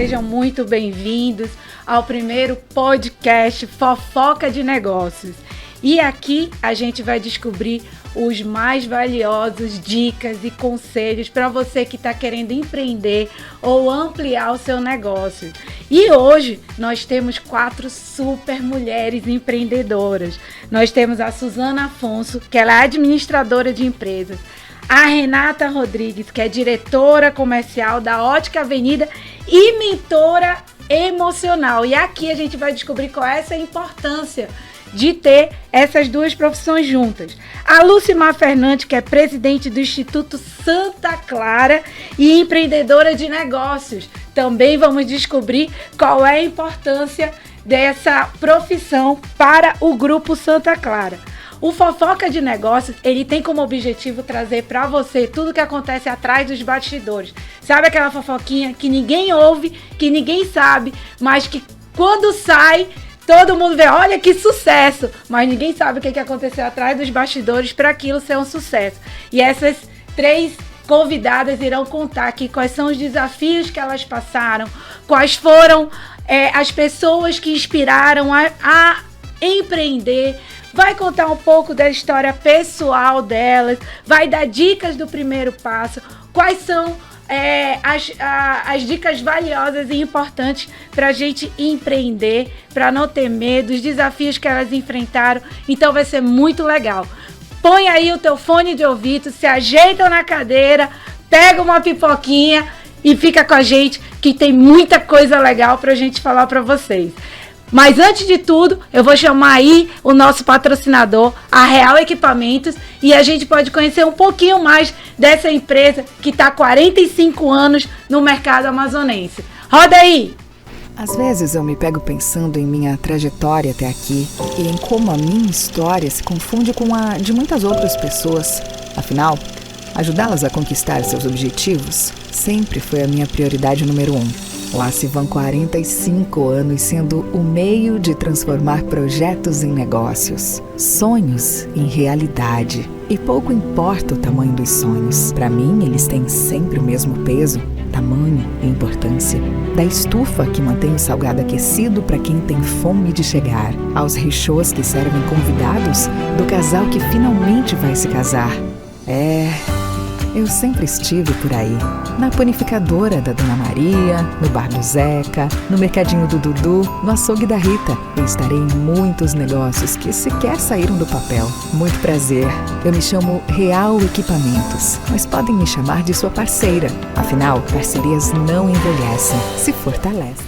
sejam muito bem-vindos ao primeiro podcast Fofoca de Negócios. E aqui a gente vai descobrir os mais valiosos dicas e conselhos para você que está querendo empreender ou ampliar o seu negócio. E hoje nós temos 4 super mulheres empreendedoras. Nós temos a Suzana Afonso, que ela é administradora de empresas. A Renata Rodrigues, que é diretora comercial da Ótica Avenida e mentora emocional. E aqui a gente vai descobrir qual é essa importância de ter essas duas profissões juntas. A Lucimar Fernandes, que é presidente do Instituto Santa Clara e empreendedora de negócios. Também vamos descobrir qual é a importância dessa profissão para o Grupo Santa Clara. O Fofoca de Negócios, ele tem como objetivo trazer para você tudo que acontece atrás dos bastidores. Sabe aquela fofoquinha que ninguém ouve, que ninguém sabe, mas que quando sai, todo mundo vê, olha que sucesso, mas ninguém sabe o que aconteceu atrás dos bastidores para aquilo ser um sucesso. E essas 3 convidadas irão contar aqui quais são os desafios que elas passaram, quais foram as pessoas que inspiraram a empreender. Vai contar um pouco da história pessoal delas, vai dar dicas do primeiro passo, quais são as dicas valiosas e importantes para a gente empreender, para não ter medo, os desafios que elas enfrentaram. Então vai ser muito legal. Põe aí o teu fone de ouvido, se ajeita na cadeira, pega uma pipoquinha e fica com a gente, que tem muita coisa legal para a gente falar para vocês. Mas antes de tudo, eu vou chamar aí o nosso patrocinador, a Real Equipamentos, e a gente pode conhecer um pouquinho mais dessa empresa que está há 45 anos no mercado amazonense. Roda aí! Às vezes eu me pego pensando em minha trajetória até aqui e em como a minha história se confunde com a de muitas outras pessoas. Afinal, ajudá-las a conquistar seus objetivos sempre foi a minha prioridade número 1. Lá se vão 45 anos sendo o meio de transformar projetos em negócios, sonhos em realidade. E pouco importa o tamanho dos sonhos. Para mim, eles têm sempre o mesmo peso, tamanho e importância. Da estufa que mantém o salgado aquecido para quem tem fome de chegar, aos rechôs que servem convidados do casal que finalmente vai se casar. Eu sempre estive por aí, na panificadora da Dona Maria, no bar do Zeca, no mercadinho do Dudu, no açougue da Rita. Eu estarei em muitos negócios que sequer saíram do papel. Muito prazer, eu me chamo Real Equipamentos, mas podem me chamar de sua parceira. Afinal, parcerias não envelhecem, se fortalecem.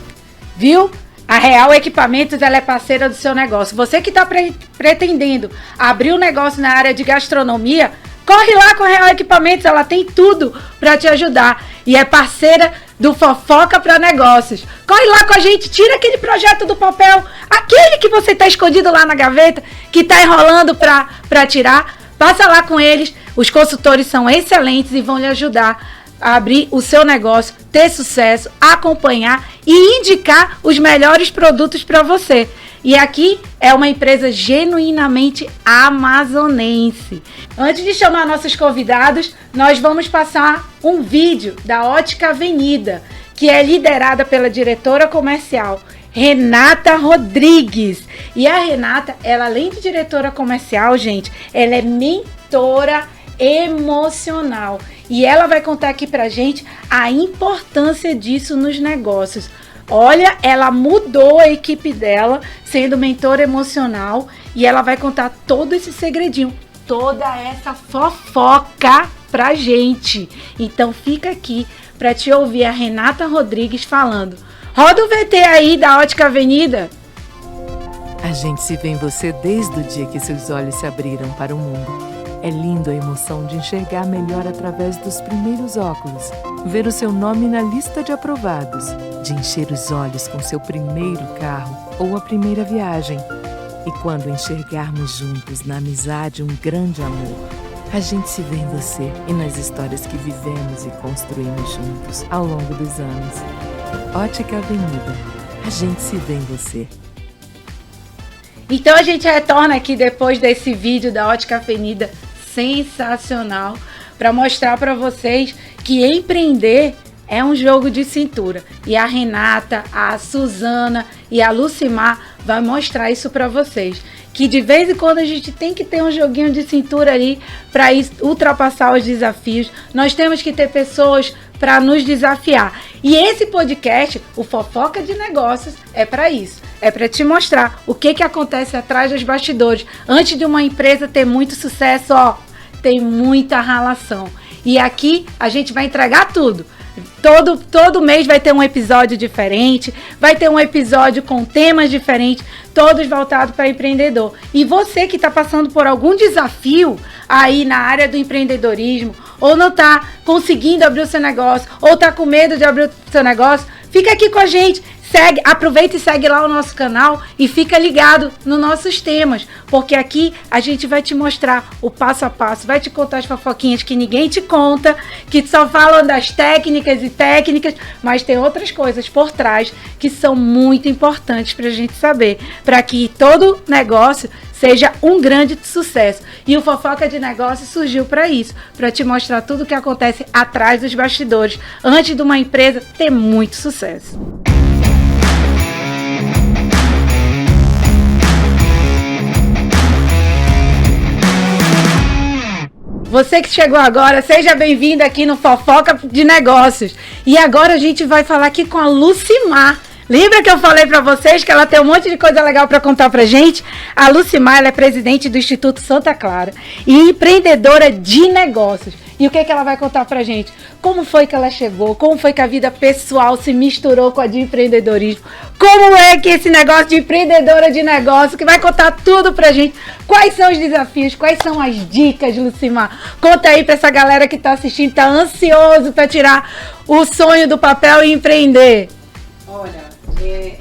Viu? A Real Equipamentos, ela é parceira do seu negócio. Você que está pretendendo abrir um negócio na área de gastronomia, corre lá com a Real Equipamentos, ela tem tudo para te ajudar. E é parceira do Fofoca para Negócios. Corre lá com a gente, tira aquele projeto do papel, aquele que você está escondido lá na gaveta, que está enrolando para tirar. Passa lá com eles, os consultores são excelentes e vão lhe ajudar a abrir o seu negócio, ter sucesso, acompanhar e indicar os melhores produtos para você. E aqui é uma empresa genuinamente amazonense. Antes de chamar nossos convidados, nós vamos passar um vídeo da Ótica Avenida, que é liderada pela diretora comercial Renata Rodrigues. E a Renata, ela além de diretora comercial, gente, ela é mentora emocional. E ela vai contar aqui pra gente a importância disso nos negócios. Olha, ela mudou a equipe dela, sendo mentora emocional, e ela vai contar todo esse segredinho, toda essa fofoca pra gente. Então fica aqui pra te ouvir a Renata Rodrigues falando. Roda o VT aí da Ótica Avenida. A gente se vê em você desde o dia que seus olhos se abriram para o mundo. É lindo a emoção de enxergar melhor através dos primeiros óculos, ver o seu nome na lista de aprovados, de encher os olhos com seu primeiro carro ou a primeira viagem. E quando enxergarmos juntos na amizade um grande amor, a gente se vê em você e nas histórias que vivemos e construímos juntos ao longo dos anos. Ótica Avenida, a gente se vê em você. Então a gente retorna aqui depois desse vídeo da Ótica Avenida sensacional para mostrar para vocês que empreender É um jogo de cintura. E a Renata, a Suzana e a Lucimar vai mostrar isso para vocês. Que de vez em quando a gente tem que ter um joguinho de cintura ali para ultrapassar os desafios. Nós temos que ter pessoas para nos desafiar. E esse podcast, o Fofoca de Negócios, é para isso. É para te mostrar o que acontece atrás dos bastidores. Antes de uma empresa ter muito sucesso, tem muita ralação. E aqui a gente vai entregar tudo. Todo mês vai ter um episódio diferente, vai ter um episódio com temas diferentes, todos voltados para empreendedor. E você que está passando por algum desafio aí na área do empreendedorismo, ou não está conseguindo abrir o seu negócio, ou está com medo de abrir o seu negócio, fica aqui com a gente. Aproveita e segue lá o nosso canal e fica ligado nos nossos temas, porque aqui a gente vai te mostrar o passo a passo, vai te contar as fofoquinhas que ninguém te conta, que só falam das técnicas, mas tem outras coisas por trás que são muito importantes para a gente saber, para que todo negócio seja um grande sucesso. E o Fofoca de Negócios surgiu para isso, para te mostrar tudo o que acontece atrás dos bastidores, antes de uma empresa ter muito sucesso. Você que chegou agora, seja bem-vindo aqui no Fofoca de Negócios. E agora a gente vai falar aqui com a Lucimar. Lembra que eu falei para vocês que ela tem um monte de coisa legal para contar pra gente? A Lucimar, ela é presidente do Instituto Santa Clara e empreendedora de negócios. E o que ela vai contar pra gente? Como foi que ela chegou? Como foi que a vida pessoal se misturou com a de empreendedorismo? Como é que esse negócio de empreendedora de negócio, que vai contar tudo pra gente? Quais são os desafios? Quais são as dicas, Lucimar? Conta aí pra essa galera que tá assistindo, tá ansioso pra tirar o sonho do papel e empreender. Olha,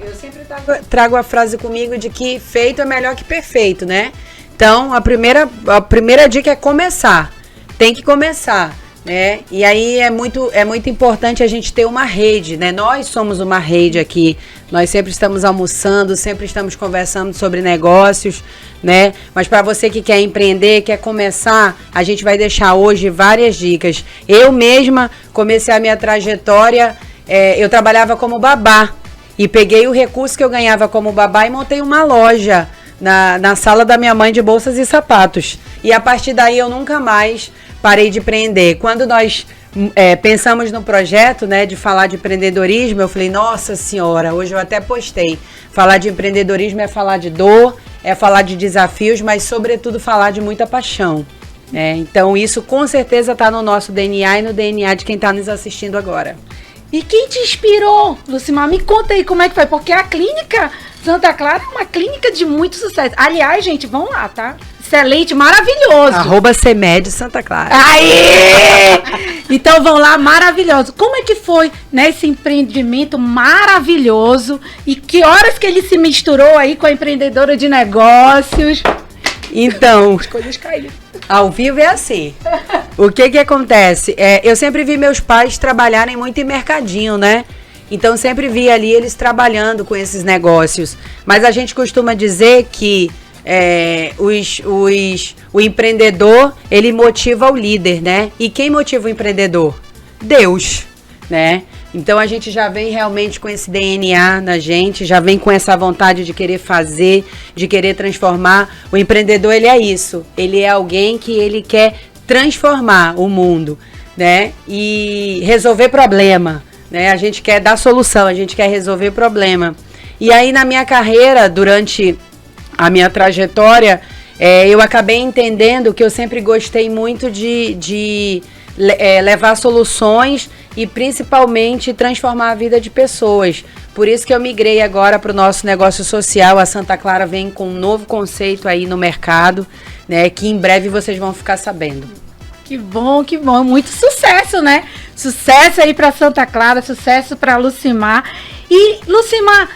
eu sempre trago a frase comigo de que feito é melhor que perfeito, né? Então, a primeira dica é começar. Tem que começar, né? E aí é muito importante a gente ter uma rede, né? Nós somos uma rede aqui. Nós sempre estamos almoçando, sempre estamos conversando sobre negócios, né? Mas para você que quer empreender, quer começar, a gente vai deixar hoje várias dicas. Eu mesma comecei a minha trajetória, eu trabalhava como babá e peguei o recurso que eu ganhava como babá e montei uma loja na sala da minha mãe de bolsas e sapatos. E a partir daí eu nunca mais parei de empreender. Quando nós pensamos no projeto, né, de falar de empreendedorismo, eu falei, nossa senhora, hoje eu até postei, falar de empreendedorismo é falar de dor, é falar de desafios, mas sobretudo falar de muita paixão. Então isso com certeza está no nosso DNA e no DNA de quem está nos assistindo agora. E quem te inspirou, Lucimar? Me conta aí como é que foi, porque a clínica Santa Clara é uma clínica de muito sucesso. Aliás, gente, vão lá, tá? Excelente, maravilhoso. @CEMED Santa Clara. Aí! Então vão lá, maravilhoso. Como é que foi, né, esse empreendimento maravilhoso? E que horas que ele se misturou aí com a empreendedora de negócios? Então, as coisas caíram. Ao vivo é assim. O que acontece? Eu sempre vi meus pais trabalharem muito em mercadinho, né? Então sempre vi ali eles trabalhando com esses negócios. Mas a gente costuma dizer que o empreendedor, ele motiva o líder, né? E quem motiva o empreendedor? Deus, né? Então a gente já vem realmente com esse DNA na gente, já vem com essa vontade de querer fazer, de querer transformar. O empreendedor, ele é isso. Ele é alguém que ele quer transformar o mundo, né? E resolver problema, né? A gente quer dar solução, a gente quer resolver problema. E aí na minha carreira, durante a minha trajetória, eu acabei entendendo que eu sempre gostei muito de levar soluções e principalmente transformar a vida de pessoas. Por isso que eu migrei agora para o nosso negócio social. A Santa Clara vem com um novo conceito aí no mercado, né, que em breve vocês vão ficar sabendo. Que bom, que bom. Muito sucesso, né? Sucesso aí para Santa Clara, sucesso para Lucimar. E, Lucimar,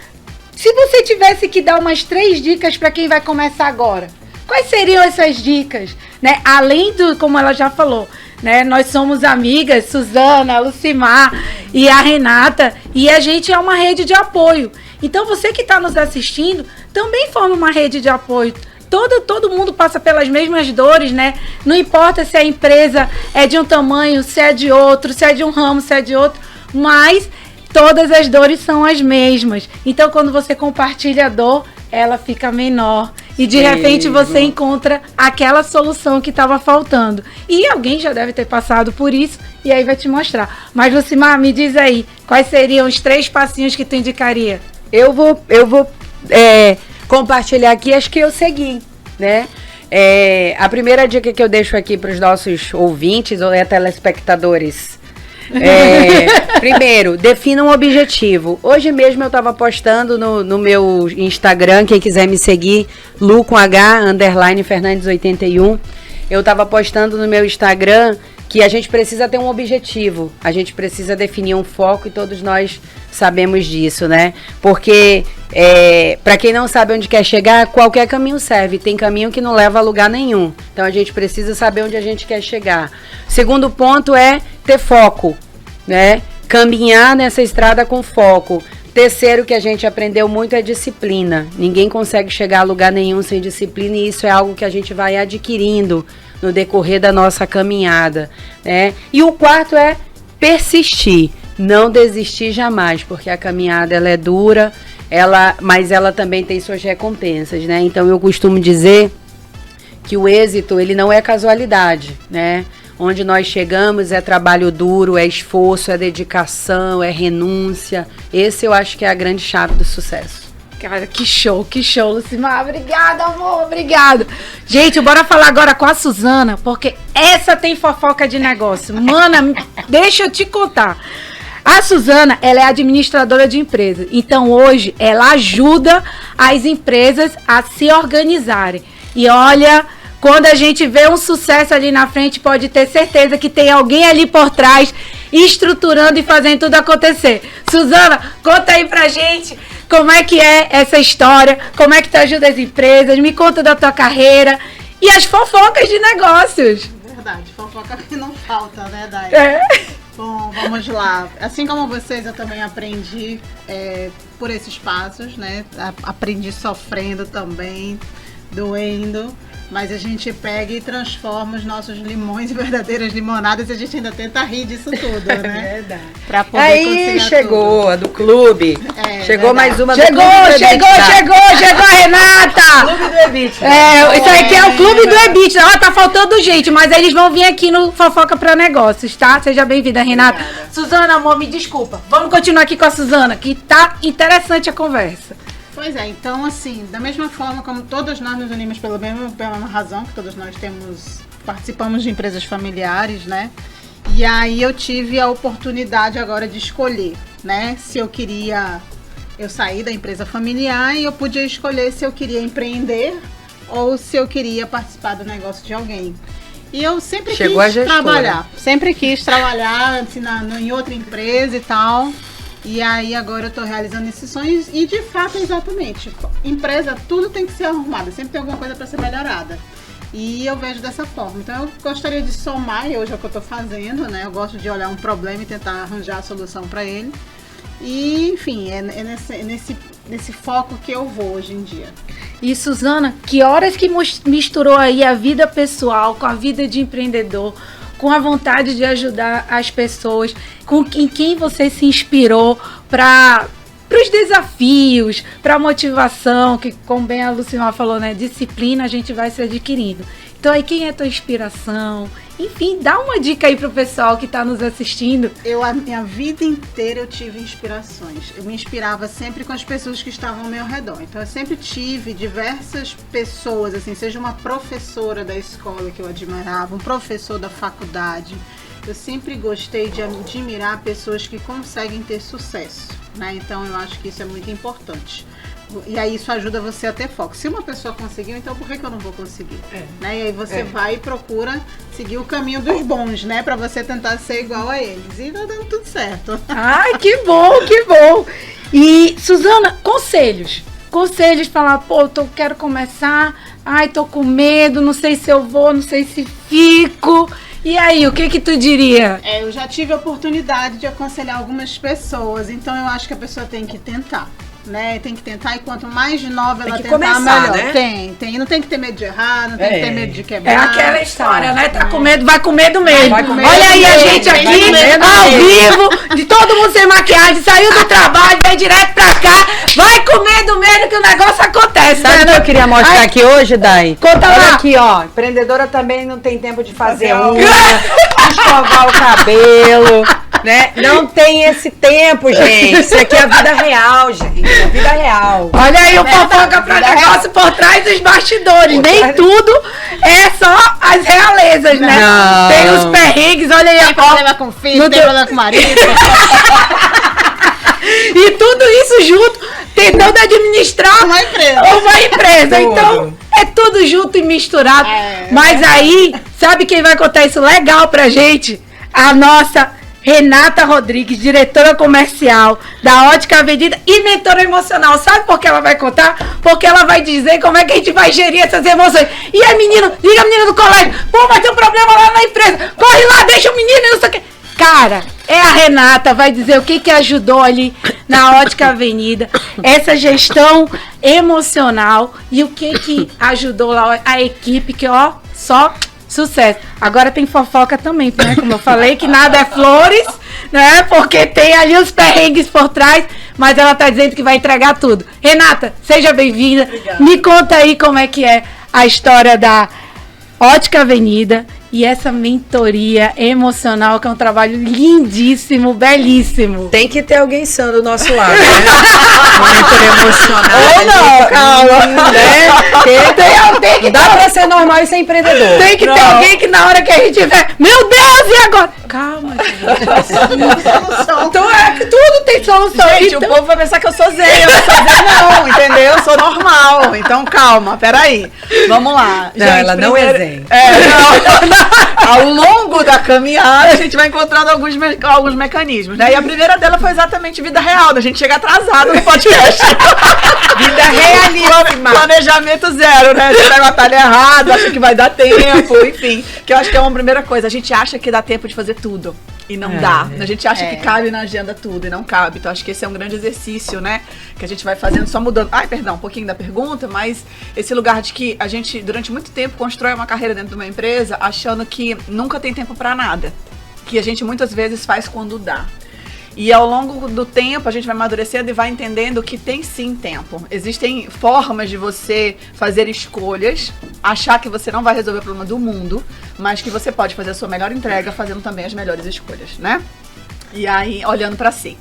se você tivesse que dar umas 3 dicas para quem vai começar agora, quais seriam essas dicas? Né? Além do, como ela já falou, né? Nós somos amigas, Suzana, Lucimar e a Renata, e a gente é uma rede de apoio. Então você que está nos assistindo também forma uma rede de apoio. Todo mundo passa pelas mesmas dores, né? Não importa se a empresa é de um tamanho, se é de outro, se é de um ramo, se é de outro. mas todas as dores são as mesmas. Então, quando você compartilha a dor, ela fica menor. E de repente você encontra aquela solução que estava faltando. E alguém já deve ter passado por isso e aí vai te mostrar. Mas, Lucimar, me diz aí, quais seriam os 3 passinhos que tu indicaria? Eu vou compartilhar aqui as que eu segui, né? A primeira dica que eu deixo aqui para os nossos ouvintes ou telespectadores. Primeiro, defina um objetivo. Hoje mesmo eu estava postando no meu Instagram, quem quiser me seguir, Lu com H, _ Fernandes 81. Eu estava postando no meu Instagram que a gente precisa ter um objetivo, a gente precisa definir um foco e todos nós sabemos disso, né? Porque para quem não sabe onde quer chegar, qualquer caminho serve. Tem caminho que não leva a lugar nenhum. Então a gente precisa saber onde a gente quer chegar. Segundo ponto é ter foco, né? Caminhar nessa estrada com foco. Terceiro que a gente aprendeu muito é disciplina. Ninguém consegue chegar a lugar nenhum sem disciplina e isso é algo que a gente vai adquirindo no decorrer da nossa caminhada, né? E o quarto é persistir. Não desistir jamais, porque a caminhada ela é dura, mas ela também tem suas recompensas, né? Então eu costumo dizer que o êxito ele não é casualidade, né? Onde nós chegamos é trabalho duro, é esforço, é dedicação, é renúncia. Esse eu acho que é a grande chave do sucesso. Cara, que show, Lucimar. Obrigada, amor, obrigado. Gente, bora falar agora com a Suzana, porque essa tem fofoca de negócio. Mana, deixa eu te contar. A Suzana, ela é administradora de empresas. Então, hoje, ela ajuda as empresas a se organizarem. E olha, quando a gente vê um sucesso ali na frente, pode ter certeza que tem alguém ali por trás estruturando e fazendo tudo acontecer. Suzana, conta aí pra gente como é que é essa história, como é que tu ajuda as empresas, me conta da tua carreira e as fofocas de negócios. Verdade, fofoca que não falta, né, Dai? Bom, vamos lá. Assim como vocês, eu também aprendi por esses passos, né? Aprendi sofrendo também, doendo. Mas a gente pega e transforma os nossos limões em verdadeiras limonadas e a gente ainda tenta rir disso tudo, né? É verdade. Pra poder aí chegou tudo. A do clube. Chegou verdade. Mais uma do chegou, chegou a Renata! Clube do EBITDA. Isso aqui é o Clube do EBITDA. Ó, tá faltando gente, mas eles vão vir aqui no Fofoca pra Negócios, tá? Seja bem-vinda, Renata. Obrigada. Suzana, amor, me desculpa. Vamos continuar aqui com a Suzana, que tá interessante a conversa. Pois é, então assim, da mesma forma como todos nós nos unimos pela mesma razão, que todos nós participamos de empresas familiares, né? E aí eu tive a oportunidade agora de escolher, né? Se eu saí da empresa familiar e eu podia escolher se eu queria empreender ou se eu queria participar do negócio de alguém. E eu sempre quis trabalhar assim, em outra empresa e tal. E aí agora eu tô realizando esses sonhos e de fato exatamente, empresa tudo tem que ser arrumado, sempre tem alguma coisa para ser melhorada. E eu vejo dessa forma. Então eu gostaria de somar, e hoje é o que eu tô fazendo, né? Eu gosto de olhar um problema e tentar arranjar a solução para ele. E enfim, é nesse foco que eu vou hoje em dia. E Suzana, que horas que misturou aí a vida pessoal com a vida de empreendedor, com a vontade de ajudar as pessoas, em quem você se inspirou para os desafios, para a motivação, que como bem a Lucimar falou, né, disciplina a gente vai se adquirindo. Então aí quem é a tua inspiração? Enfim, dá uma dica aí pro pessoal que está nos assistindo. A minha vida inteira eu tive inspirações. Eu me inspirava sempre com as pessoas que estavam ao meu redor. Então eu sempre tive diversas pessoas, assim, seja uma professora da escola que eu admirava, um professor da faculdade. Eu sempre gostei de admirar pessoas que conseguem ter sucesso, né? Então eu acho que isso é muito importante. E aí isso ajuda você a ter foco. Se uma pessoa conseguiu, então por que eu não vou conseguir? Né? E aí você vai e procura seguir o caminho dos bons, né? Pra você tentar ser igual a eles. E tá dando tudo certo. Ai, que bom, que bom. E, Suzana, conselhos. Conselhos, falar, quero começar. Ai, tô com medo, não sei se eu vou, não sei se fico. E aí, o que tu diria? Eu já tive a oportunidade de aconselhar algumas pessoas, então eu acho que a pessoa tem que tentar. né? Tem que tentar, e quanto mais nova ela que tentar, começar, melhor. né? Tem. Não tem que ter medo de errar, não tem que ter medo de quebrar. É aquela história, né? Tá com medo, vai com medo mesmo. Vai com medo Olha aí a mesmo, gente vai aqui, com medo ao mesmo. vivo, de todo mundo sem maquiagem, saiu do trabalho, veio direto pra cá, vai com medo mesmo que o negócio acontece. Sabe o que eu queria mostrar aqui hoje, Dai? Conta Olha lá. aqui, ó. Empreendedora também não tem tempo de fazer unha, escovar o cabelo, né? Não tem esse tempo, gente. Isso aqui é a vida real, gente. É a vida real. Olha aí o fofoca pra negócio por trás dos bastidores. Nem tudo é só as realezas, né? Não. Tem os perrengues, olha aí. Tem Ó, problema com o filho, tem problema com o marido. e tudo isso junto, tentando administrar Uma empresa. uma empresa. Tudo. Então, é tudo junto e misturado. Mas aí, sabe quem vai contar isso legal pra gente? A nossa Renata Rodrigues, diretora comercial da Ótica Avenida e mentora emocional. Sabe por que ela vai contar? Porque ela vai dizer como é que a gente vai gerir essas emoções. E aí, menino, liga a menina do colégio. Pô, vai ter um problema lá na empresa. Corre lá, deixa o menino e não sei o que. Cara, é a Renata, vai dizer o que ajudou ali na Ótica Avenida, essa gestão emocional e o que ajudou lá a equipe, que ó, só sucesso. Agora tem fofoca também, né? Como eu falei, que nada é flores, né? Porque tem ali os perrengues por trás, mas ela tá dizendo que vai entregar tudo. Renata, seja bem-vinda. Me conta aí como é que é a história da Ótica Avenida e essa mentoria emocional, que é um trabalho lindíssimo, belíssimo. Tem que ter alguém sã do nosso lado, né? Mentor emocional. Ou não, calma. Né? Tem que Dá pra ser normal e ser empreendedor. Tem que ter alguém que na hora que a gente vê, meu Deus, e agora? Calma, gente. Tudo tem solução. Gente, Então, o povo vai pensar que eu sou zen, eu não sou zen não, entendeu? Eu sou normal, então calma, peraí. Vamos lá. Não, ela não é zen. Não. Ao longo da caminhada, a gente vai encontrando alguns mecanismos, né? E a primeira dela foi exatamente vida real, da gente chegar atrasado no podcast. Vida realíssima. Planejamento zero, né? Você pega o atalho errado, acha que vai dar tempo, enfim. Que eu acho que é uma primeira coisa. A gente acha que dá tempo de fazer tudo. E não dá. A gente acha que cabe na agenda tudo e não cabe. Então, acho que esse é um grande exercício, né? Que a gente vai fazendo, só mudando. Ai, perdão, um pouquinho da pergunta, mas esse lugar de que a gente, durante muito tempo, constrói uma carreira dentro de uma empresa achando que nunca tem tempo pra nada. Que a gente muitas vezes faz quando dá. E ao longo do tempo a gente vai amadurecendo e vai entendendo que tem sim tempo. Existem formas de você fazer escolhas, achar que você não vai resolver o problema do mundo, mas que você pode fazer a sua melhor entrega fazendo também as melhores escolhas, né? E aí, olhando pra si.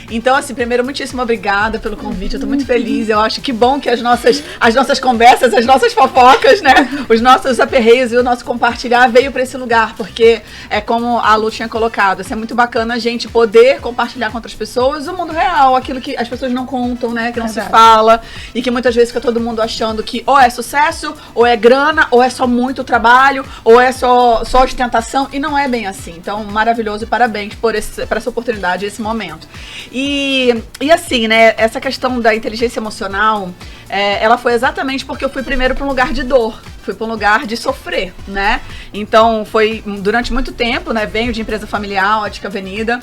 Então, assim, primeiro, muitíssimo obrigada pelo convite, eu tô muito feliz, eu acho que bom que as nossas conversas, as nossas fofocas, né, os nossos aperreios e o nosso compartilhar veio pra esse lugar, porque é como a Lu tinha colocado, assim, é muito bacana a gente poder compartilhar com outras pessoas o mundo real, aquilo que as pessoas não contam, né, que não se fala, e que muitas vezes fica todo mundo achando que ou é sucesso, ou é grana, ou é só muito trabalho, ou é só ostentação, e não é bem assim. Então, maravilhoso e parabéns por essa oportunidade, esse momento. E assim, né, essa questão da inteligência emocional, ela foi exatamente porque eu fui primeiro para um lugar de dor, fui para um lugar de sofrer, né? Então, foi durante muito tempo, né, venho de empresa familiar, Ótica Avenida.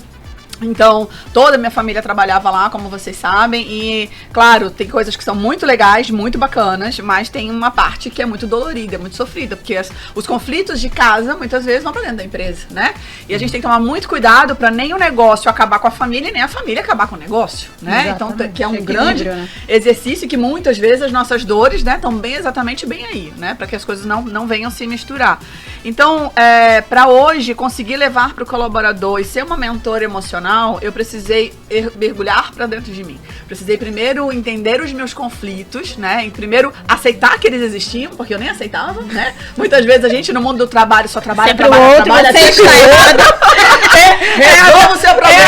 Então, toda a minha família trabalhava lá, como vocês sabem, e, claro, tem coisas que são muito legais, muito bacanas, mas tem uma parte que é muito dolorida, muito sofrida, porque os conflitos de casa, muitas vezes, vão pra dentro da empresa, né? E a gente tem que tomar muito cuidado pra nem o negócio acabar com a família e nem a família acabar com o negócio, né? Exatamente. Então, que é um grande exercício que muitas vezes as nossas dores, né, estão exatamente bem aí, né? Pra que as coisas não venham se misturar. Então, pra hoje, conseguir levar pro colaborador e ser uma mentora emocional, eu precisei mergulhar pra dentro de mim. Precisei primeiro entender os meus conflitos, né? E primeiro aceitar que eles existiam, porque eu nem aceitava, né? Muitas vezes a gente no mundo do trabalho só trabalha, sempre trabalha, o outro, trabalha, sempre sempre o outro. Resolva o seu problema.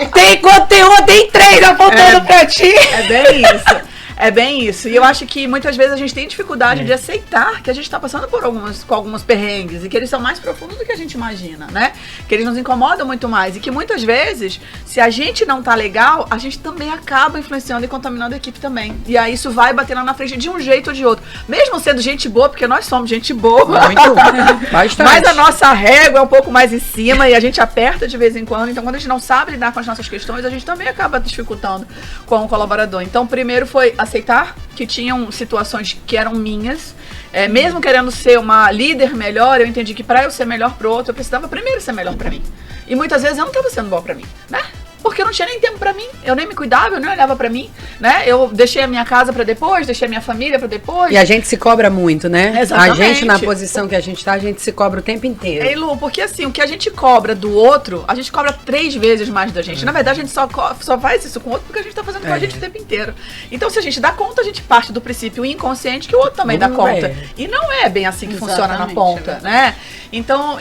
Aquele, quando tem um, tem três apontando pra ti. É bem isso. É bem isso. E eu acho que muitas vezes a gente tem dificuldade de aceitar que a gente está passando por alguns perrengues e que eles são mais profundos do que a gente imagina, né? Que eles nos incomodam muito mais e que muitas vezes, se a gente não tá legal, a gente também acaba influenciando e contaminando a equipe também. E aí isso vai bater lá na frente de um jeito ou de outro. Mesmo sendo gente boa, porque nós somos gente boa. Muito. Bastante. Mas a nossa régua é um pouco mais em cima e a gente aperta de vez em quando. Então, quando a gente não sabe lidar com as nossas questões, a gente também acaba dificultando com o colaborador. Então, primeiro foi aceitar que tinham situações que eram minhas. Mesmo querendo ser uma líder melhor, eu entendi que para eu ser melhor pro outro, eu precisava primeiro ser melhor para mim. E muitas vezes eu não estava sendo boa para mim, né? Porque eu não tinha nem tempo pra mim, eu nem me cuidava, eu nem olhava pra mim, né? Eu deixei a minha casa pra depois, deixei a minha família pra depois. E a gente se cobra muito, né? Exatamente. A gente, na posição que a gente tá, a gente se cobra o tempo inteiro. Ei, Lu, porque assim, o que a gente cobra do outro, a gente cobra 3 vezes mais da gente. Na verdade, a gente só faz isso com o outro porque a gente tá fazendo com a gente o tempo inteiro. Então, se a gente dá conta, a gente parte do princípio inconsciente que o outro também dá conta. E não é bem assim que funciona na ponta, né? Então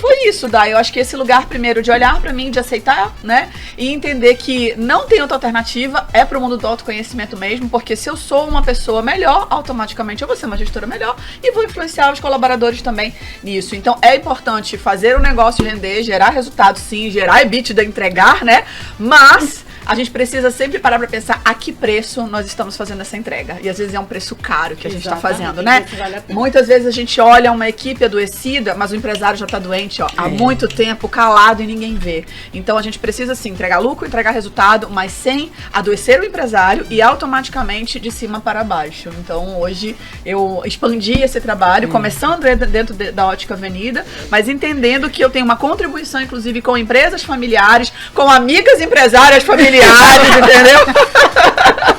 foi isso, Dai. Eu acho que esse lugar, primeiro, de olhar pra mim, de aceitar, né? E entender que não tem outra alternativa, é pro mundo do autoconhecimento mesmo, porque se eu sou uma pessoa melhor, automaticamente eu vou ser uma gestora melhor e vou influenciar os colaboradores também nisso. Então, é importante fazer o negócio render, gerar resultado, sim, gerar EBITDA, entregar, né? Mas a gente precisa sempre parar para pensar a que preço nós estamos fazendo essa entrega. E às vezes é um preço caro que a gente está fazendo, né? Vale a pena. Muitas vezes a gente olha uma equipe adoecida, mas o empresário já está doente, há muito tempo, calado e ninguém vê. Então a gente precisa sim entregar lucro, entregar resultado, mas sem adoecer o empresário e automaticamente de cima para baixo. Então hoje eu expandi esse trabalho, começando dentro da Ótica Avenida, mas entendendo que eu tenho uma contribuição, inclusive, com empresas familiares, com amigas empresárias familiares, entendeu?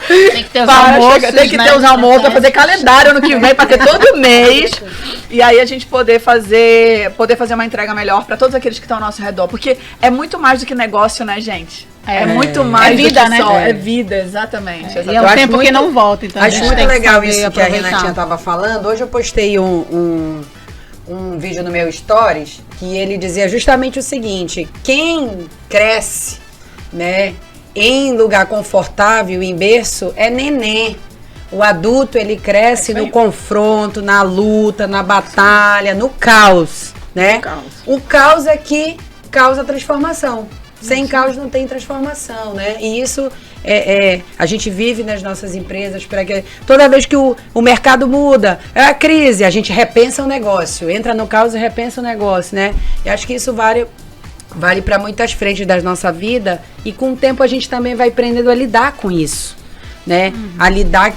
Tem que ter os almoços, tem que ter os almoços, pra fazer calendário ano que vem, pra ter todo mês. E aí a gente poder fazer uma entrega melhor pra todos aqueles que estão ao nosso redor. Porque é muito mais do que negócio, né, gente? É muito mais vida, do que né? só. É vida, exatamente. E é um tempo que não volta, então Acho a gente muito tem legal saber isso que a aproveitar. Renatinha estava falando. Hoje eu postei um vídeo no meu Stories que ele dizia justamente o seguinte: quem cresce, né, em lugar confortável, em berço, é neném. O adulto, ele cresce no confronto, na luta, na batalha, no caos, né? O caos é que causa transformação. Sem caos não tem transformação, né? E isso a gente vive nas nossas empresas para que toda vez que o mercado muda, é a crise, a gente repensa o negócio, entra no caos e repensa o negócio, né? E acho que isso vale para muitas frentes da nossa vida e com o tempo a gente também vai aprendendo a lidar com isso, né? A lidar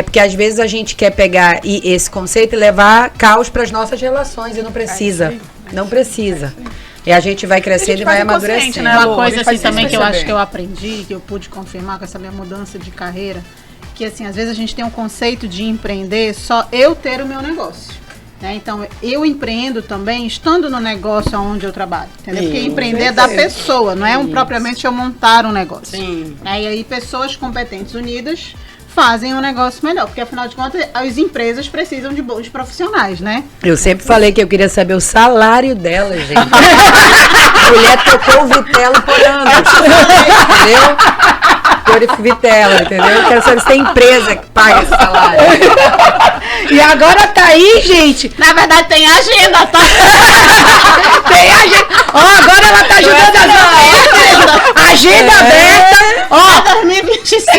porque às vezes a gente quer pegar esse conceito e levar caos para as nossas relações e não precisa, não precisa. E a gente vai crescendo e vai amadurecendo. Né, uma coisa assim também que eu acho que eu aprendi, que eu pude confirmar com essa minha mudança de carreira, que assim, às vezes a gente tem um conceito de empreender só eu ter o meu negócio. Né? Então, eu empreendo também estando no negócio onde eu trabalho, entendeu? Porque empreender é da pessoa, não é propriamente eu montar um negócio. Sim. E aí, pessoas competentes unidas fazem um negócio melhor, porque afinal de contas, as empresas precisam de bons profissionais, né? Eu sempre falei que eu queria saber o salário dela, gente. A mulher tocou o vitelo por anos, entendeu? Por vitelo, entendeu? Eu quero saber se tem empresa que paga esse salário. E agora tá aí, gente. Na verdade, tem agenda, tá? Tem agenda. Ó, agora ela tá ajudando a agenda aberta. Ó, 2025.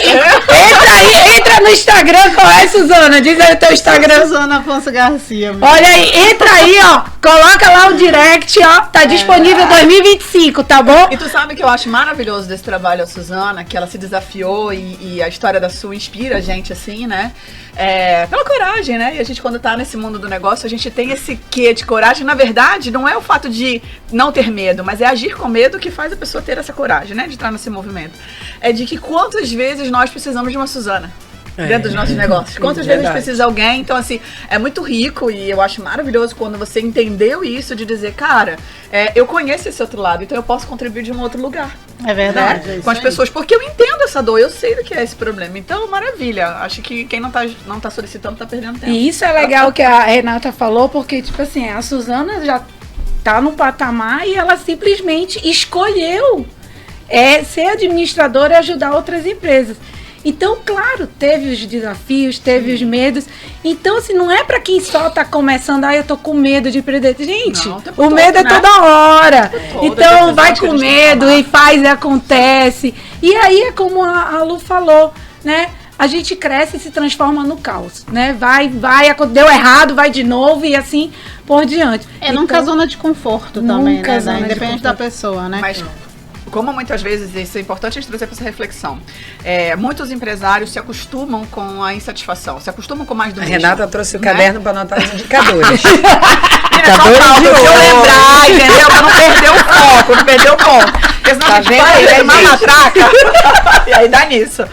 entra no Instagram. Qual é, Suzana? Diz aí o teu Instagram. Suzana Afonso Garcia. Olha aí, entra aí, ó. Coloca lá o direct, ó. Tá disponível 2025, tá bom? E tu sabe que eu acho maravilhoso desse trabalho, a Suzana, que ela se desafiou e a história da Su inspira a gente, assim, né? Pela coragem, né? E a gente, quando tá nesse mundo do negócio, a gente tem esse quê de coragem. Na verdade, não é o fato de não ter medo, mas é agir com medo que faz a pessoa ter essa coragem, né? De entrar nesse movimento. É de que quantas vezes nós precisamos de uma Suzana dentro dos nossos negócios. Quantas vezes a gente precisa de alguém? Então, assim, é muito rico e eu acho maravilhoso quando você entendeu isso, de dizer, cara, eu conheço esse outro lado, então eu posso contribuir de um outro lugar. É verdade. Né? Com as pessoas, porque eu entendo essa dor, eu sei do que é esse problema. Então, maravilha. Acho que quem não tá solicitando tá perdendo tempo. E isso é legal que a Renata falou, porque, tipo assim, a Suzana já tá no patamar e ela simplesmente escolheu ser administradora e ajudar outras empresas. Então, claro, teve os desafios, teve os medos. Então, assim, não é para quem só tá começando, eu tô com medo de perder. Gente, Não, o medo é toda hora. Então, vai com que medo e faz e acontece. E aí é como a Lu falou, né? A gente cresce e se transforma no caos, né? Vai, deu errado, vai de novo e assim por diante. Nunca zona de conforto também, nunca né? zona de Independente da pessoa, né? Mas, como muitas vezes, isso é importante a gente trazer para essa reflexão. Muitos empresários se acostumam com a insatisfação, se acostumam com mais do mesmo. Renata trouxe o caderno para anotar os indicadores. Indicadores de eu lembrar, entendeu? Pra não perder o foco, não perder o ponto. Porque senão a gente vai uma matraca e aí dá nisso.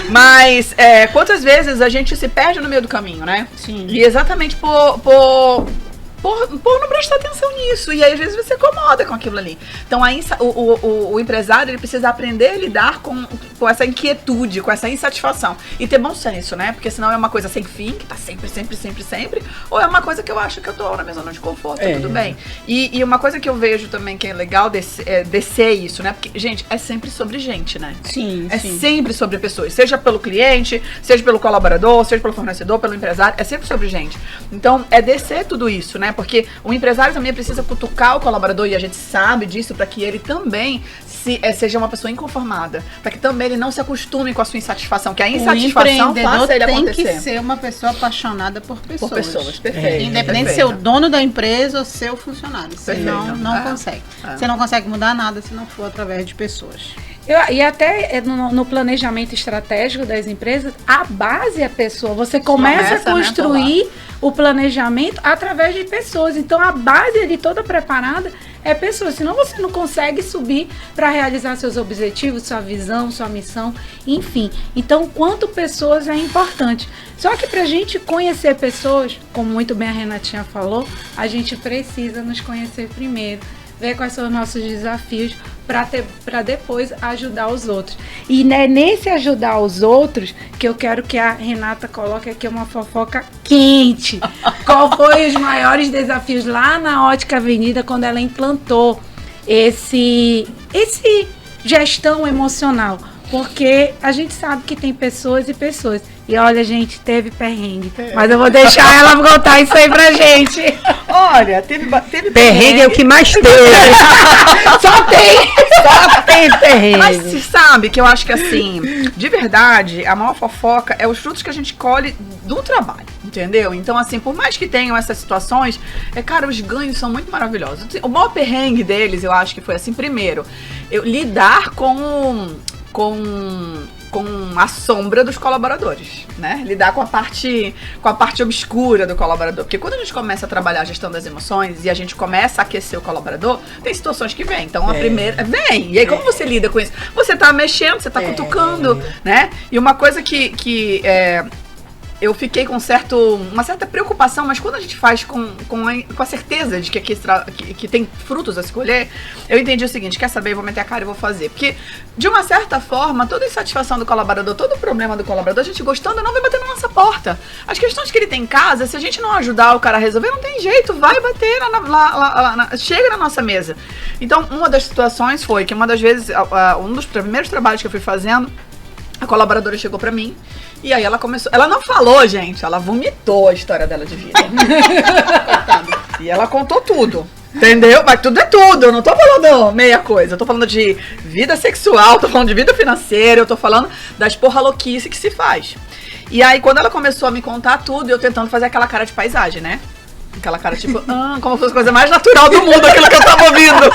Mas quantas vezes a gente se perde no meio do caminho, né? Sim. E exatamente por não prestar atenção nisso. E aí, às vezes, você se acomoda com aquilo ali. Então, o empresário, ele precisa aprender a lidar com essa inquietude, com essa insatisfação. E ter bom senso, né? Porque senão é uma coisa sem fim, que tá sempre. Ou é uma coisa que eu acho que eu tô na minha zona de conforto, tudo bem. E uma coisa que eu vejo também que é legal descer isso, né? Porque, gente, é sempre sobre gente, né? Sim, sim. Sempre sobre pessoas. Seja pelo cliente, seja pelo colaborador, seja pelo fornecedor, pelo empresário. É sempre sobre gente. Então, é descer tudo isso, né? Porque o empresário também precisa cutucar o colaborador, e a gente sabe disso, para que ele também seja uma pessoa inconformada, para que também ele não se acostume com a sua insatisfação, que a insatisfação faça ele acontecer. Tem que ser uma pessoa apaixonada por pessoas. Por pessoas, perfeito. Independente de ser o dono da empresa ou ser o funcionário. Você não consegue. Você não consegue mudar nada se não for através de pessoas. E até no planejamento estratégico das empresas, a base é a pessoa. Você começa a construir o planejamento através de pessoas. Então, a base ali toda preparada é pessoa. Senão você não consegue subir para realizar seus objetivos, sua visão, sua missão, enfim. Então, quanto pessoas é importante. Só que para a gente conhecer pessoas, como muito bem a Renatinha falou, a gente precisa nos conhecer primeiro, ver quais são os nossos desafios para depois ajudar os outros. E é nesse ajudar os outros que eu quero que a Renata coloque aqui uma fofoca quente. Qual foi os maiores desafios lá na Ótica Avenida quando ela implantou esse gestão emocional? Porque a gente sabe que tem pessoas e pessoas. E olha, gente, teve perrengue. Mas eu vou deixar ela contar isso aí pra gente. Olha, teve perrengue é o que mais teve. Só tem perrengue. Mas você sabe que eu acho que, assim, de verdade, a maior fofoca é os frutos que a gente colhe do trabalho, entendeu? Então, assim, por mais que tenham essas situações, cara, os ganhos são muito maravilhosos. O maior perrengue deles, eu acho que foi assim, primeiro, lidar com a sombra dos colaboradores, né? Lidar com a parte obscura do colaborador. Porque quando a gente começa a trabalhar a gestão das emoções e a gente começa a aquecer o colaborador, tem situações que vem. Então, a primeira... Vem! E aí, como você lida com isso? Você tá mexendo, você tá cutucando, né? E uma coisa que eu fiquei com uma certa preocupação, mas quando a gente faz com a certeza de que tem frutos a se colher, eu entendi o seguinte: quer saber, eu vou meter a cara e vou fazer. Porque, de uma certa forma, toda a insatisfação do colaborador, todo o problema do colaborador, a gente gostando, não vai bater na nossa porta. As questões que ele tem em casa, se a gente não ajudar o cara a resolver, não tem jeito, vai bater chega na nossa mesa. Então, uma das situações foi que uma das vezes, um dos primeiros trabalhos que eu fui fazendo, a colaboradora chegou pra mim e aí ela começou... Ela não falou, gente, ela vomitou a história dela de vida. E ela contou tudo, entendeu? Mas tudo é tudo, eu não tô falando meia coisa. Eu tô falando de vida sexual, tô falando de vida financeira, eu tô falando das porra louquice que se faz. E aí, quando ela começou a me contar tudo, eu tentando fazer aquela cara de paisagem, né? Aquela cara tipo, como se fosse a coisa mais natural do mundo, aquilo que eu tava ouvindo.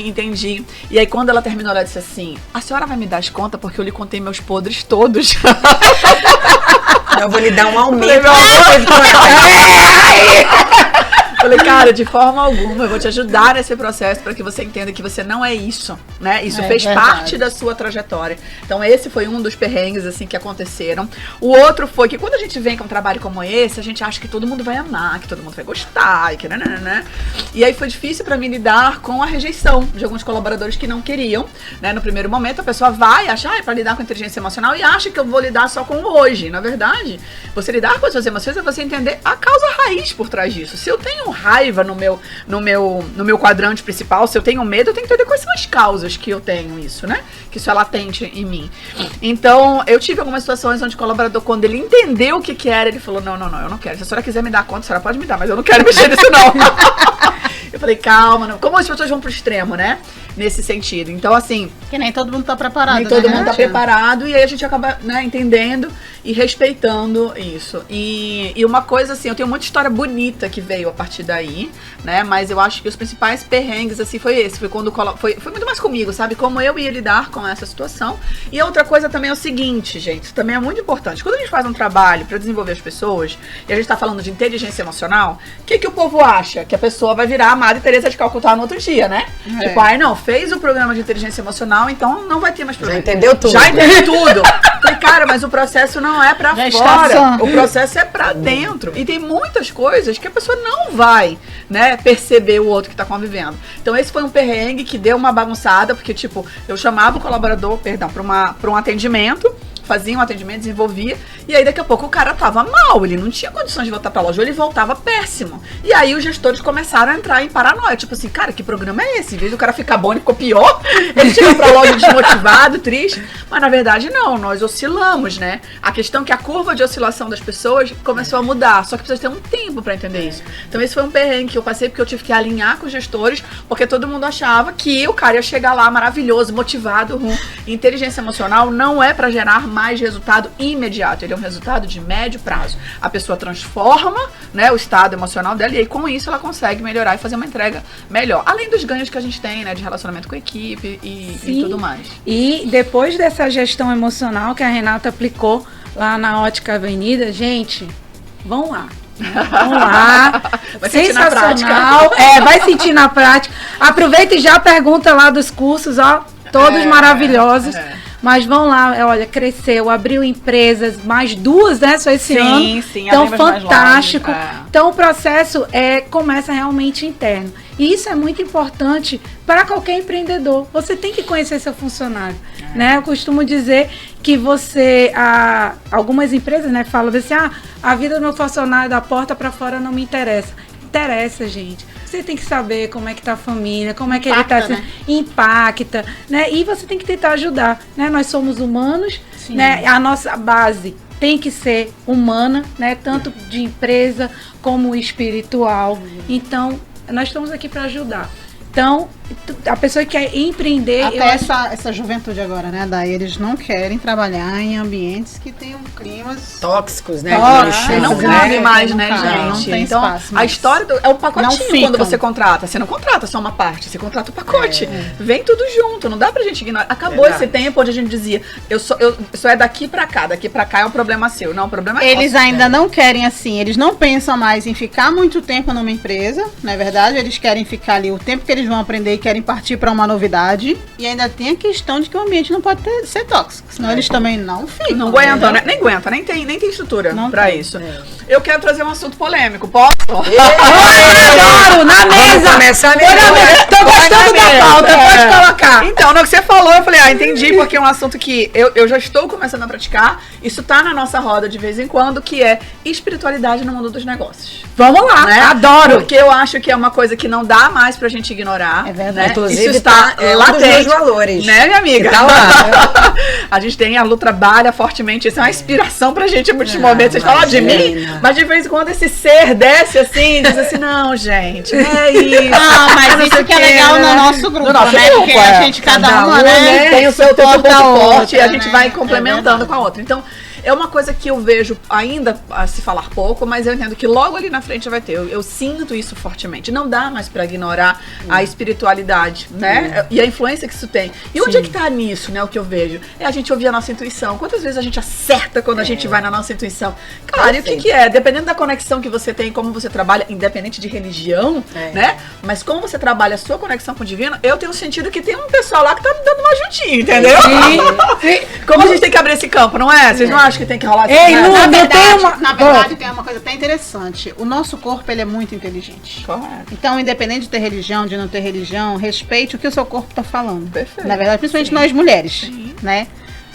Entendi. E aí, quando ela terminou, ela disse assim: a senhora vai me dar as contas porque eu lhe contei meus podres todos. Eu vou lhe dar um aumento. Falei, cara, de forma alguma, eu vou te ajudar nesse processo para que você entenda que você não é isso, né? Isso fez parte da sua trajetória. Então, esse foi um dos perrengues, assim, que aconteceram. O outro foi que quando a gente vem com um trabalho como esse, a gente acha que todo mundo vai amar, que todo mundo vai gostar, e que né? E aí foi difícil para mim lidar com a rejeição de alguns colaboradores que não queriam, né? No primeiro momento, a pessoa vai achar, para lidar com a inteligência emocional, e acha que eu vou lidar só com o hoje. Na verdade, você lidar com as suas emoções é você entender a causa raiz por trás disso. Se eu tenho tenho raiva no meu quadrante principal, se eu tenho medo, eu tenho que entender quais são as causas que eu tenho isso, né? Que isso é latente em mim. Então, eu tive algumas situações onde o colaborador, quando ele entendeu o que era, ele falou, não, eu não quero. Se a senhora quiser me dar conta, a senhora pode me dar, mas eu não quero mexer nisso, não. Eu falei, calma, não. Como as pessoas vão pro extremo, né? Nesse sentido. Então, assim... Que nem todo mundo tá preparado, nem todo mundo tá preparado, e aí a gente acaba, né, entendendo e respeitando isso. E uma coisa, assim, eu tenho muita história bonita que veio a partir daí, né? Mas eu acho que os principais perrengues, assim, foi esse. Foi quando foi muito mais comigo, sabe? Como eu ia lidar com essa situação. E a outra coisa também é o seguinte, gente, isso também é muito importante. Quando a gente faz um trabalho pra desenvolver as pessoas, e a gente tá falando de inteligência emocional, o que o povo acha? Que a pessoa vai virar a Madre Teresa de Calcutá no outro dia, né? Tipo, ai, não, fez o programa de inteligência emocional, então não vai ter mais problema. Já entendeu tudo. Já entendeu tudo. Falei, cara, mas o processo não é pra fora. O processo é pra dentro. E tem muitas coisas que a pessoa não vai, né, perceber o outro que tá convivendo. Então esse foi um perrengue que deu uma bagunçada, porque, tipo, eu chamava o colaborador, pra um atendimento, fazia um atendimento, desenvolvia, e aí daqui a pouco o cara tava mal, ele não tinha condições de voltar pra loja, ou ele voltava péssimo. E aí os gestores começaram a entrar em paranoia, tipo assim, cara, que programa é esse? Em vez do cara ficar bom, ele ficou pior, ele chegou pra loja desmotivado, triste, mas na verdade não, nós oscilamos, né? A questão é que a curva de oscilação das pessoas começou a mudar, só que precisa ter um tempo pra entender isso. Então esse foi um perrengue que eu passei, porque eu tive que alinhar com os gestores, porque todo mundo achava que o cara ia chegar lá maravilhoso, motivado, Inteligência emocional não é pra gerar mais resultado imediato, ele é um resultado de médio prazo. A pessoa transforma, né, o estado emocional dela, e aí com isso ela consegue melhorar e fazer uma entrega melhor. Além dos ganhos que a gente tem, né, de relacionamento com a equipe e tudo mais. E depois dessa gestão emocional que a Renata aplicou lá na Ótica Avenida, gente, vão lá. Vamos lá, vai sensacional, vai sentir na prática. Aproveita e já pergunta lá dos cursos, ó, todos maravilhosos. Mas vão lá, olha, cresceu, abriu empresas, mais 2, né, só esse ano. Sim, então, fantástico. Então, o processo começa realmente interno. E isso é muito importante para qualquer empreendedor. Você tem que conhecer seu funcionário, né? Eu costumo dizer que algumas empresas, né, falam assim, a vida do meu funcionário da porta para fora não me interessa. Interessa, gente. Você tem que saber como é que tá a família, como é que ele tá, né? Impacta, né? E você tem que tentar ajudar, né? Nós somos humanos, né? A nossa base tem que ser humana, né? Tanto de empresa como espiritual. Então, nós estamos aqui para ajudar. Então, a pessoa que quer empreender... Até essa juventude agora, né, Day? Eles não querem trabalhar em ambientes que tenham climas... tóxicos, né? Não cabe mais, né, gente? Não tem então, espaço. A história é o pacotinho quando você contrata. Você não contrata só uma parte, você contrata o pacote. Vem tudo junto, não dá pra gente ignorar. Acabou esse tempo onde a gente dizia, eu só é daqui pra cá é um problema seu. Não, o problema é Eles ainda não querem assim, eles não pensam mais em ficar muito tempo numa empresa, não é verdade? Eles querem ficar ali o tempo que eles vão aprender e querem partir para uma novidade. E ainda tem a questão de que o ambiente não pode ser tóxico, senão eles também não ficam. Não aguentam, né? Nem aguenta, nem tem estrutura para isso. Eu quero trazer um assunto polêmico, posso? Adoro, na mesa! Vamos começar Tô gostando da pauta, pode colocar. Então, no que você falou, eu falei, entendi, porque é um assunto que eu já estou começando a praticar. Isso tá na nossa roda de vez em quando, que é espiritualidade no mundo dos negócios. Vamos lá, né? Adoro! Porque eu acho que é uma coisa que não dá mais pra gente ignorar. É verdade. Né? Inclusive, isso está lá dos meus valores. Né, minha amiga? Tá lá. A gente tem, a Lu trabalha fortemente, isso é uma inspiração pra gente em muitos momentos. Vocês falam de mim, mas de vez em quando esse ser desce assim, diz assim, não, gente, não é isso. Não, mas isso que é legal no nosso grupo, né? Porque a gente, cada uma, né? Tem o seu ponto forte e a gente né? vai complementando com a outra. Então, é uma coisa que eu vejo ainda a se falar pouco, mas eu entendo que logo ali na frente vai ter. Eu sinto isso fortemente. Não dá mais pra ignorar a espiritualidade, né? E a influência que isso tem. E onde é que tá nisso, né? O que eu vejo? É a gente ouvir a nossa intuição. Quantas vezes a gente acerta quando a gente vai na nossa intuição? Claro, e o que é? Dependendo da conexão que você tem, como você trabalha, independente de religião, né? Mas como você trabalha a sua conexão com o divino, eu tenho sentido que tem um pessoal lá que tá me dando uma ajudinha, entendeu? Sim. Como a gente tem que abrir esse campo, não é? Vocês não acham que tem que rolar assim? Ei, Lu, na verdade, tem uma coisa até interessante. O nosso corpo, ele é muito inteligente. Correto. Então, independente de ter religião, de não ter religião, respeite o que o seu corpo tá falando. Perfeito. Na verdade, principalmente nós mulheres, né?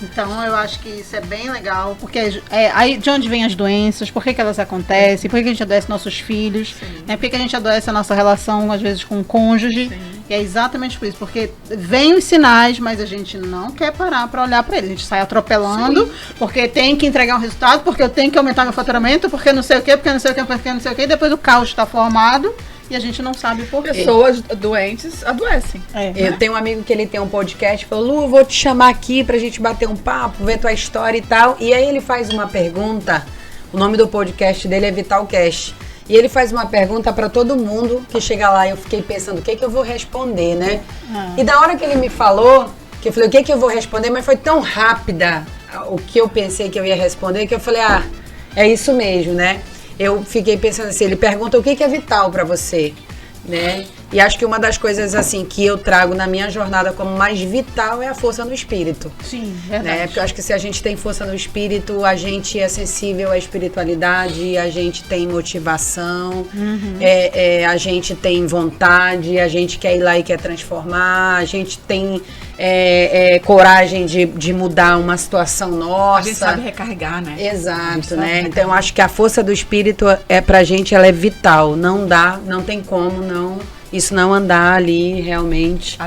Então eu acho que isso é bem legal, porque aí de onde vêm as doenças, por que elas acontecem, por que a gente adoece nossos filhos, né? Por que a gente adoece a nossa relação, às vezes, com o cônjuge. Sim. E é exatamente por isso, porque vem os sinais, mas a gente não quer parar para olhar para eles. A gente sai atropelando, porque tem que entregar um resultado, porque eu tenho que aumentar meu faturamento, porque não sei o quê, porque não sei o quê, porque não sei o quê, e depois o caos está formado. E a gente não sabe por quê. Pessoas doentes adoecem. Eu tenho um amigo que ele tem um podcast, falou, Lu, eu vou te chamar aqui pra gente bater um papo, ver tua história e tal. E aí ele faz uma pergunta, o nome do podcast dele é Vitalcast. E ele faz uma pergunta pra todo mundo que chega lá. Eu fiquei pensando, o que eu vou responder, né? E da hora que ele me falou, que eu falei, o que eu vou responder? Mas foi tão rápida o que eu pensei que eu ia responder, que eu falei, é isso mesmo, né? Eu fiquei pensando assim, ele pergunta o que é vital pra você, né? E acho que uma das coisas assim que eu trago na minha jornada como mais vital é a força no espírito. Sim, verdade. Né? Porque eu acho que se a gente tem força no espírito, a gente é sensível à espiritualidade, a gente tem motivação, a gente tem vontade, a gente quer ir lá e quer transformar, a gente tem coragem de mudar uma situação nossa. A gente sabe recarregar, né? Exato, né? Então eu acho que a força do espírito pra gente, ela é vital. Não dá, não tem como isso não andar ali realmente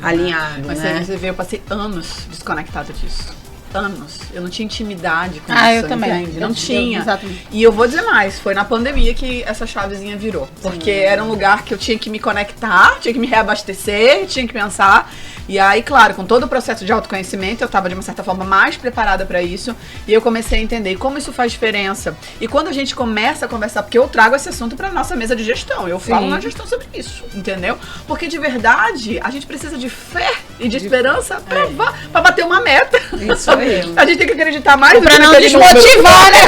alinhado, Mas né? você vê, eu passei anos desconectada disso. Anos. Eu não tinha intimidade com isso. Eu também. Entende? Não tinha. Exatamente. E eu vou dizer mais, foi na pandemia que essa chavezinha virou. Porque era um lugar que eu tinha que me conectar, tinha que me reabastecer, tinha que pensar. E aí, claro, com todo o processo de autoconhecimento, eu estava de uma certa forma mais preparada para isso. E eu comecei a entender como isso faz diferença. E quando a gente começa a conversar, porque eu trago esse assunto para nossa mesa de gestão, eu falo na gestão sobre isso, entendeu? Porque de verdade, a gente precisa de fé e de esperança para bater uma meta. Isso mesmo. A gente tem que acreditar mais Pra não desmotivar, né?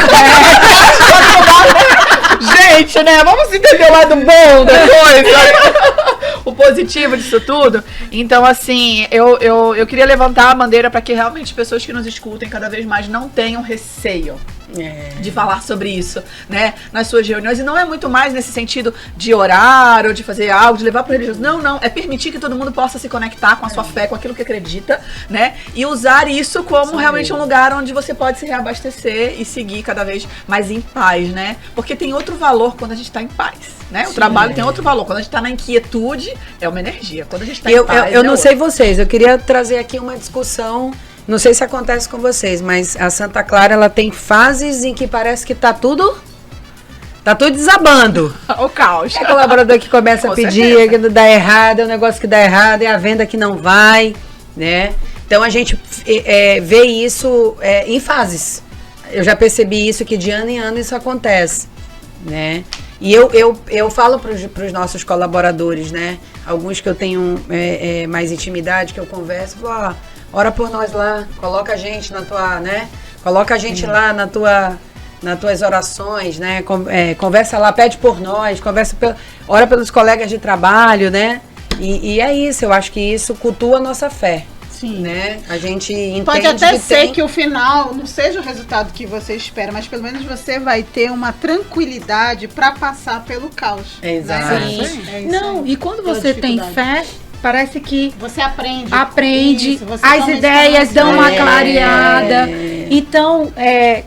Gente, né? Vamos entender o lado bom da coisa. O positivo disso tudo. Então, assim, eu queria levantar a bandeira para que realmente pessoas que nos escutem cada vez mais não tenham receio de falar sobre isso, né? Nas suas reuniões. E não é muito mais nesse sentido de orar ou de fazer algo, de levar para o religioso. Não. É permitir que todo mundo possa se conectar com a sua fé, com aquilo que acredita, né? E usar isso como realmente um lugar onde você pode se reabastecer e seguir cada vez mais em paz, né? Porque tem outro valor quando a gente está em paz, né? O trabalho tem outro valor. Quando a gente está na inquietude, é uma energia. Quando a gente está em paz, eu não sei vocês, eu queria trazer aqui uma discussão. Não sei se acontece com vocês, mas a Santa Clara, ela tem fases em que parece que tá tudo desabando. O caos. É colaborador que começa a pedir, é que dá errado, é um negócio que dá errado, é a venda que não vai, né? Então a gente vê isso em fases. Eu já percebi isso, que de ano em ano isso acontece, né? E eu falo para os nossos colaboradores, né? Alguns que eu tenho mais intimidade, que eu converso, falo, ora por nós lá, coloca a gente na tua, né? Coloca a gente lá nas tuas orações, né? Conversa lá, pede por nós, ora pelos colegas de trabalho, né? E é isso, eu acho que isso cultua a nossa fé. Sim. Né? A gente entende pode até ser que o final não seja o resultado que você espera, mas pelo menos você vai ter uma tranquilidade para passar pelo caos. Exato. Né? Não, e quando você tem fé, parece que você aprende isso, você as ideias dão uma clareada. Então,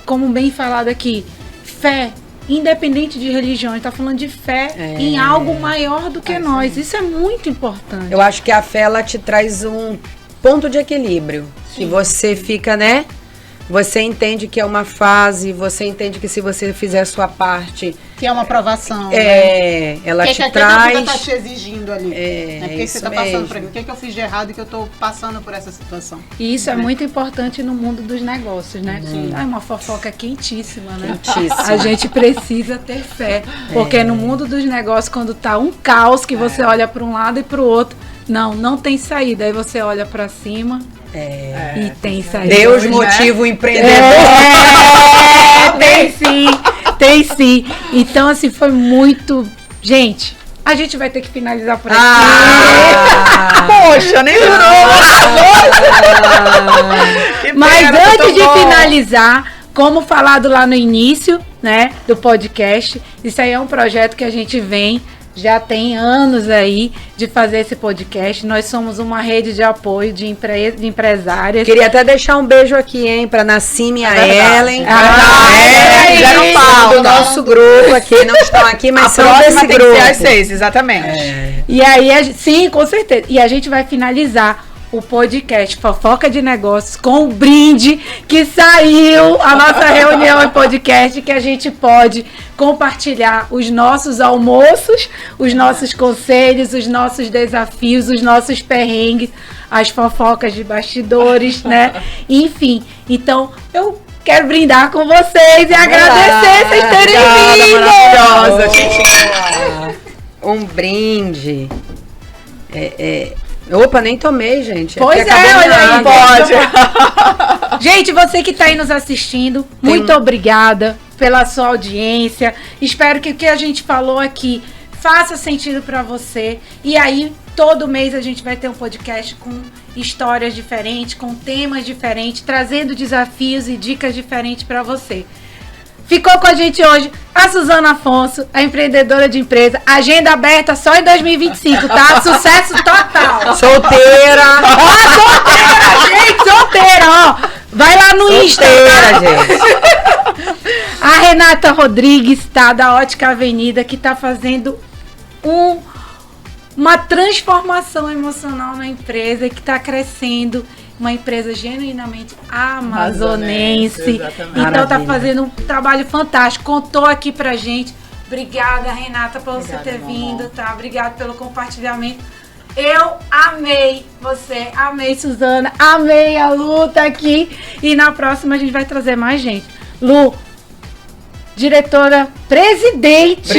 como bem falado aqui, fé, independente de religião, a gente tá falando de fé em algo maior do que nós. Isso é muito importante. Eu acho que a fé, ela te traz um ponto de equilíbrio. Sim. Que você fica, né? Você entende que é uma fase, você entende que se você fizer a sua parte... Que é uma aprovação, né? Ela te traz... O que tá te exigindo ali? Por que você tá passando por aqui? O que eu fiz de errado que eu tô passando por essa situação? E isso é muito importante no mundo dos negócios, né? É uma fofoca quentíssima, né? Quentíssima. A gente precisa ter fé. Porque no mundo dos negócios, quando tá um caos, que você olha para um lado e para o outro, não tem saída. Aí você olha para cima... E tem saída. Deus motiva o empreendedor. Tem sim. Então, assim, foi muito... Gente, a gente vai ter que finalizar por aqui. Poxa, nem durou. Mas antes de finalizar, como falado lá no início, né, do podcast, isso aí é um projeto que a gente vem já tem anos aí de fazer esse podcast. Nós somos uma rede de apoio de empresárias. Queria até deixar um beijo aqui, hein, pra Nassime e a Ellen. Fizeram pau do nosso grupo aqui. Não estão aqui, mas são desse tem grupo. que ser às 6, exatamente. E aí, sim, com certeza. E a gente vai finalizar o podcast Fofoca de Negócios com o brinde que saiu a nossa reunião em podcast, que a gente pode compartilhar os nossos almoços, os nossos conselhos, os nossos desafios, os nossos perrengues, as fofocas de bastidores, né? Enfim, então eu quero brindar com vocês e agradecer vocês terem vindo. Maravilhosa, gente. Um brinde. Opa, nem tomei, gente. Pois Aqui é, acabou olha minha aí, água. pode. Gente, você que está aí nos assistindo, muito obrigada pela sua audiência. Espero que o que a gente falou aqui faça sentido para você. E aí, todo mês a gente vai ter um podcast com histórias diferentes, com temas diferentes, trazendo desafios e dicas diferentes para você. Ficou com a gente hoje a Suzana Afonso, a empreendedora de empresa. Agenda aberta só em 2025, tá? Sucesso total. Solteira. Solteira, gente, solteira, ó. Vai lá no Insta. Solteira, gente. A Renata Rodrigues, tá? Da Ótica Avenida, que tá fazendo uma transformação emocional na empresa, que tá crescendo. Uma empresa genuinamente amazonense. Então tá fazendo um trabalho fantástico. Contou aqui pra gente. Obrigada, Renata, por você ter vindo, tá? Obrigada pelo compartilhamento. Eu amei você, amei Suzana, amei a Lu tá aqui. E na próxima a gente vai trazer mais gente. Lu, diretora, presidente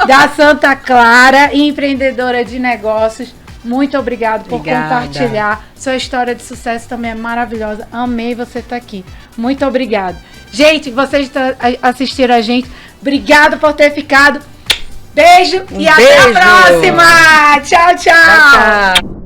da Santa Clara e empreendedora de negócios. Muito obrigado por compartilhar. Sua história de sucesso também é maravilhosa. Amei você estar aqui. Muito obrigado. Gente, vocês assistiram a gente. Obrigado por ter ficado. Beijo e até a próxima. Tchau, tchau.